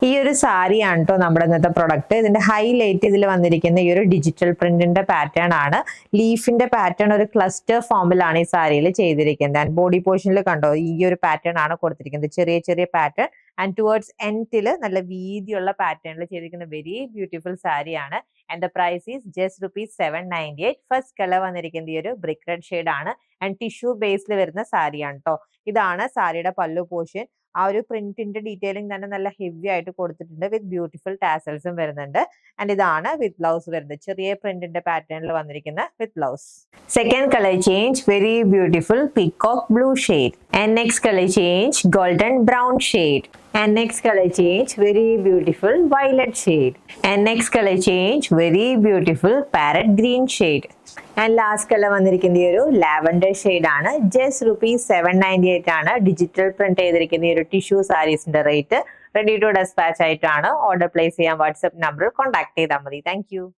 ഈ ഒരു സാരിയാണ് കേട്ടോ നമ്മുടെ ഇന്നത്തെ പ്രൊഡക്റ്റ്. ഇതിന്റെ ഹൈലൈറ്റ് ഇതിൽ വന്നിരിക്കുന്ന ഈ ഒരു ഡിജിറ്റൽ പ്രിന്റിന്റെ പാറ്റേൺ ആണ്. ലീഫിന്റെ പാറ്റേൺ ഒരു ക്ലസ്റ്റർ ഫോമിലാണ് ഈ സാരിയിൽ ചെയ്തിരിക്കുന്നത്. ആൻഡ് ബോഡി പോർഷനിൽ കണ്ടോ ഈ ഒരു പാറ്റേൺ ആണ് കൊടുത്തിരിക്കുന്നത്, ചെറിയ ചെറിയ പാറ്റേൺ. ആൻഡ് ടുവേർഡ്സ് എൻഡിൽ നല്ല വീതിയുള്ള പാറ്റേണിൽ ചെയ്തിരിക്കുന്ന വെരി ബ്യൂട്ടിഫുൾ സാരിയാണ്. And the price is just ₹798. First colour വന്നിരിക്കുന്നത് ഈ ഒരു ബ്രിക്ക് റെഡ് ഷെയ്ഡ് ആണ്. ആൻഡ് ടിഷ്യൂ ബേസിൽ വരുന്ന സാരിയാണ് കേട്ടോ. ഇതാണ് സാരിയുടെ പല്ലു പോർഷൻ. ആ ഒരു പ്രിന്റിന്റെ ഡീറ്റെയിലിംഗ് തന്നെ നല്ല ഹെവി ആയിട്ട് കൊടുത്തിട്ടുണ്ട്, വിത്ത് ബ്യൂട്ടിഫുൾ ടാസൽസും വരുന്നുണ്ട്. ആൻഡ് ഇതാണ് വിത്ത് ബ്ലൗസ് വരുന്നത്, ചെറിയ പ്രിന്റിന്റെ പാറ്റേണിൽ വന്നിരിക്കുന്ന with blouse. Second colour change very beautiful peacock blue shade. And next colour change golden brown shade. And next color change very beautiful violet shade. And next color change very beautiful parrot green shade. And last color വന്നിരിക്കുന്ന ഈ ഒരു lavender shade ആണ്. Just ₹798 ആണ്. Digital print ചെയ്തിരിക്കുന്ന ഈ ഒരു tissue സാരീസിന്റെ rate. Ready to despatch ആയിട്ടാണ്. ഓർഡർ പ്ലേസ് ചെയ്യാൻ വാട്സ്ആപ്പ് നമ്പറിൽ കോൺടാക്ട് ചെയ്താൽ മതി. താങ്ക്